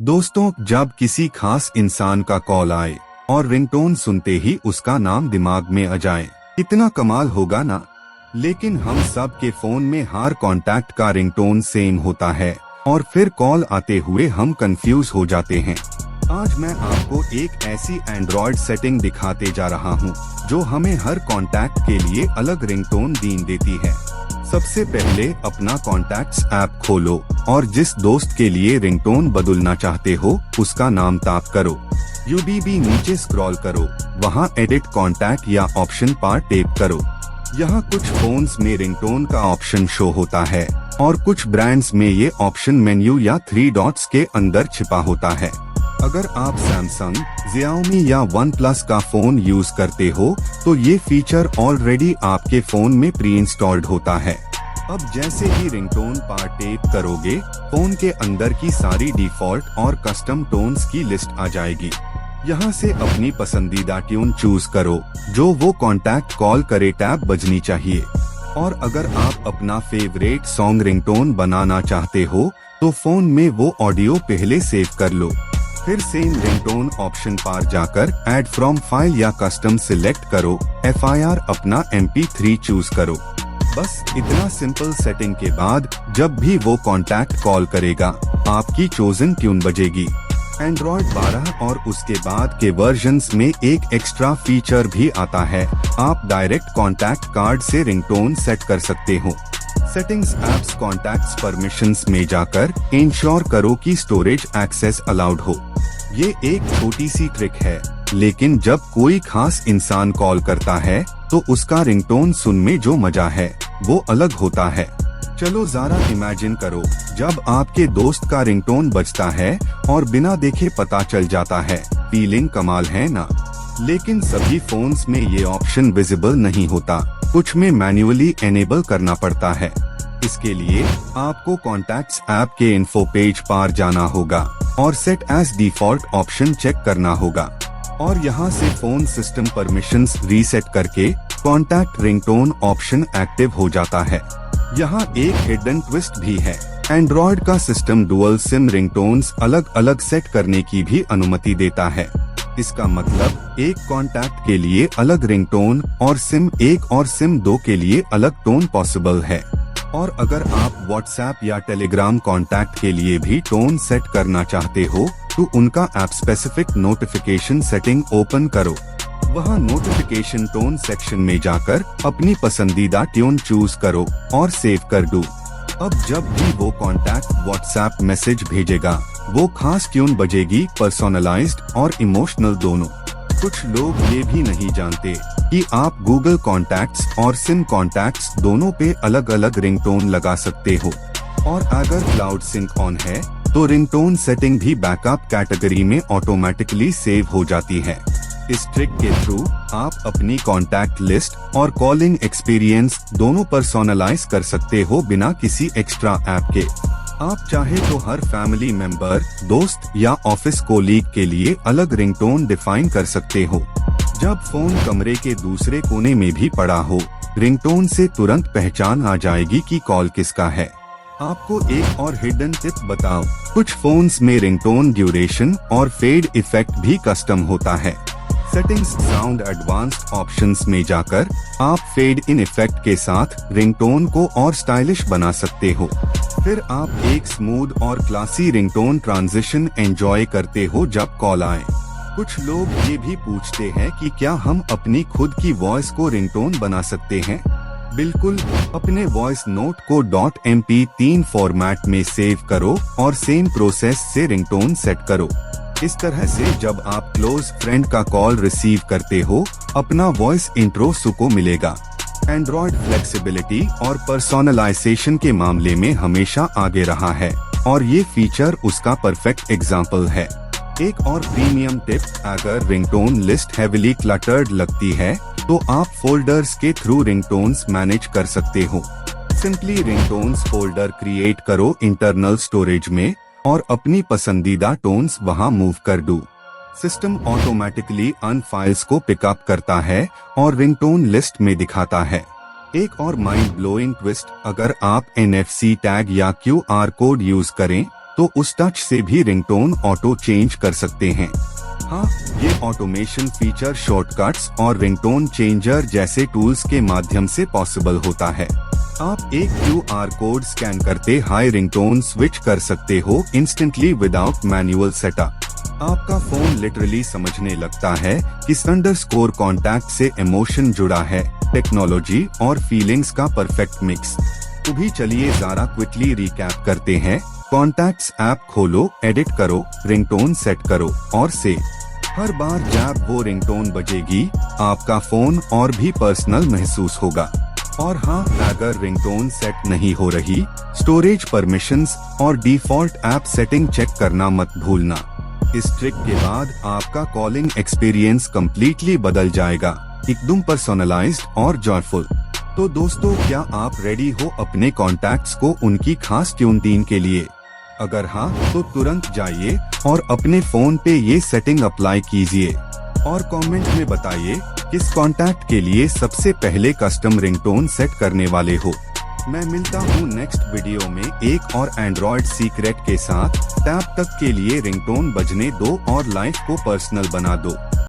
दोस्तों, जब किसी खास इंसान का कॉल आए और रिंगटोन सुनते ही उसका नाम दिमाग में आ जाए, कितना कमाल होगा ना। लेकिन हम सब के फोन में हर कॉन्टैक्ट का रिंगटोन सेम होता है और फिर कॉल आते हुए हम कंफ्यूज हो जाते हैं। आज मैं आपको एक ऐसी एंड्रॉयड सेटिंग दिखाते जा रहा हूं, जो हमें हर कॉन्टैक्ट के लिए अलग रिंगटोन दीन देती है। सबसे पहले अपना कॉन्टैक्ट्स ऐप खोलो और जिस दोस्त के लिए रिंगटोन बदलना चाहते हो उसका नाम टाइप करो। यूडीबी नीचे स्क्रॉल करो, वहां एडिट कॉन्टैक्ट या ऑप्शन पर टैप करो। यहाँ कुछ फोन्स में रिंगटोन का ऑप्शन शो होता है और कुछ ब्रांड्स में ये ऑप्शन मेन्यू या 3 डॉट्स के अंदर छिपा होता है। अगर आप सैमसंग, Xiaomi या OnePlus का फोन यूज करते हो तो ये फीचर ऑलरेडी आपके फोन में प्री इंस्टॉल्ड होता है। अब जैसे ही रिंगटोन पर टैप करोगे, फोन के अंदर की सारी डिफॉल्ट और कस्टम टोन्स की लिस्ट आ जाएगी। यहाँ से अपनी पसंदीदा ट्यून चूज करो, जो वो कॉन्टैक्ट कॉल करे टैब बजनी चाहिए। और अगर आप अपना फेवरेट सॉन्ग रिंगटोन बनाना चाहते हो तो फोन में वो ऑडियो पहले सेव कर लो। फिर सेम रिंगटोन ऑप्शन पर जाकर ऐड फ्रॉम फाइल या कस्टम सिलेक्ट करो। FIR अपना MP3 चूज करो। बस इतना सिंपल सेटिंग के बाद जब भी वो कॉन्टैक्ट कॉल करेगा, आपकी चोजन ट्यून बजेगी। एंड्रॉयड 12 और उसके बाद के वर्जन्स में एक एक्स्ट्रा फीचर भी आता है। आप डायरेक्ट कॉन्टैक्ट कार्ड से रिंगटोन सेट कर सकते हो। सेटिंग्स एप्स कॉन्टैक्ट्स परमिशंस में जाकर इंश्योर करो कि स्टोरेज एक्सेस अलाउड हो। ये एक छोटी सी ट्रिक है, लेकिन जब कोई खास इंसान कॉल करता है तो उसका रिंगटोन सुनने जो मजा है वो अलग होता है। चलो जरा इमेजिन करो, जब आपके दोस्त का रिंगटोन बजता है और बिना देखे पता चल जाता है। फीलिंग कमाल है ना। लेकिन सभी फोन्स में ये ऑप्शन विजिबल नहीं होता, कुछ में मैन्युअली एनेबल करना पड़ता है। इसके लिए आपको कॉन्टैक्ट्स ऐप के इन्फो पेज पर जाना होगा और set as default option check करना होगा। और यहाँ से फोन सिस्टम परमिशंस रीसेट करके कॉन्टैक्ट रिंगटोन ऑप्शन एक्टिव हो जाता है। यहाँ एक हिडन ट्विस्ट भी है। एंड्रॉयड का सिस्टम डुअल सिम रिंगटोन्स अलग अलग सेट करने की भी अनुमति देता है। इसका मतलब एक कॉन्टैक्ट के लिए अलग रिंगटोन और सिम 1 और सिम 2 के लिए अलग टोन पॉसिबल है। और अगर आप व्हाट्सएप या टेलीग्राम कॉन्टैक्ट के लिए भी टोन सेट करना चाहते हो तो उनका app specific notification setting open करो। वहां नोटिफिकेशन टोन सेक्शन में जाकर अपनी पसंदीदा ट्यून चूज करो और सेव कर दो। अब जब भी वो कॉन्टैक्ट व्हाट्सएप मैसेज भेजेगा, वो खास ट्यून बजेगी, पर्सोनलाइज्ड और इमोशनल दोनों। कुछ लोग ये भी नहीं जानते कि आप गूगल कॉन्टैक्ट्स और सिम कॉन्टैक्ट्स दोनों पे अलग अलग रिंगटोन लगा सकते हो। और अगर क्लाउड सिंक ऑन है तो रिंगटोन सेटिंग भी बैकअप कैटेगरी में ऑटोमेटिकली सेव हो जाती है। इस ट्रिक के थ्रू आप अपनी कॉन्टैक्ट लिस्ट और कॉलिंग एक्सपीरियंस दोनों पर्सोनलाइज कर सकते हो बिना किसी एक्स्ट्रा ऐप के। आप चाहे तो हर फैमिली मेंबर, दोस्त या ऑफिस कोलीग के लिए अलग रिंगटोन डिफाइन कर सकते हो। जब फोन कमरे के दूसरे कोने में भी पड़ा हो, रिंगटोन से तुरंत पहचान आ जाएगी कि कॉल किसका है। आपको एक और हिडन टिप बताओ, कुछ फोन्स में रिंगटोन ड्यूरेशन और फेड इफेक्ट भी कस्टम होता है। सेटिंग्स साउंड एडवांस्ड ऑप्शंस में जाकर आप फेड इन इफेक्ट के साथ रिंगटोन को और स्टाइलिश बना सकते हो। फिर आप एक स्मूथ और क्लासी रिंगटोन ट्रांजिशन एंजॉय करते हो जब कॉल आए। कुछ लोग ये भी पूछते हैं कि क्या हम अपनी खुद की वॉइस को रिंगटोन बना सकते हैं। बिल्कुल, अपने वॉइस नोट को .mp3 फॉर्मेट में सेव करो और सेम प्रोसेस से रिंगटोन सेट करो। इस तरह से जब आप क्लोज फ्रेंड का कॉल रिसीव करते हो, अपना वॉइस इंट्रो सुको मिलेगा। एंड्रॉयड फ्लेक्सिबिलिटी और पर्सोनलाइजेशन के मामले में हमेशा आगे रहा है और ये फीचर उसका परफेक्ट एग्जाम्पल है। एक और प्रीमियम टिप, अगर रिंगटोन लिस्ट हेविली क्लटर्ड लगती है तो आप फोल्डर्स के थ्रू रिंगटोन्स मैनेज कर सकते हो। सिंपली रिंगटोन्स फोल्डर क्रिएट करो इंटरनल स्टोरेज में और अपनी पसंदीदा टोन्स वहां मूव कर दो। सिस्टम ऑटोमेटिकली अन फाइल्स को पिकअप करता है और रिंगटोन लिस्ट में दिखाता है। एक और माइंड ब्लोइंग ट्विस्ट, अगर आप NFC टैग या QR कोड यूज करें तो उस टच से भी रिंगटोन ऑटो चेंज कर सकते हैं। हाँ, ये ऑटोमेशन फीचर शॉर्टकट्स और रिंगटोन चेंजर जैसे टूल्स के माध्यम से पॉसिबल होता है। आप एक QR कोड स्कैन करते हाई रिंगटोन स्विच कर सकते हो इंस्टेंटली विदाउट मैनुअल सेटअप। आपका फोन लिटरली समझने लगता है कि अंडरस्कोर कॉन्टैक्ट से इमोशन जुड़ा है, टेक्नोलॉजी और फीलिंग्स का परफेक्ट मिक्स। तो भी चलिए जरा क्विकली रिकैप करते हैं। कॉन्टैक्ट्स ऐप खोलो, एडिट करो, रिंगटोन सेट करो और से हर बार जब वो रिंगटोन बजेगी आपका फोन और भी पर्सनल महसूस होगा। और हाँ, अगर रिंगटोन सेट नहीं हो रही, स्टोरेज परमिशंस और डिफॉल्ट ऐप सेटिंग चेक करना मत भूलना। इस ट्रिक के बाद आपका कॉलिंग एक्सपीरियंस कंप्लीटली बदल जाएगा, एकदम पर्सनलाइज्ड और जॉयफुल। तो दोस्तों, क्या आप रेडी हो अपने कॉन्टैक्ट्स को उनकी खास ट्यून के लिए? अगर हाँ, तो तुरंत जाइए और अपने फोन पे ये सेटिंग अप्लाई कीजिए और कमेंट में बताइए किस कॉन्टैक्ट के लिए सबसे पहले कस्टम रिंगटोन सेट करने वाले हो। मैं मिलता हूँ नेक्स्ट वीडियो में एक और एंड्रॉइड सीक्रेट के साथ। तब तक के लिए रिंगटोन बजने दो और लाइफ को पर्सनल बना दो।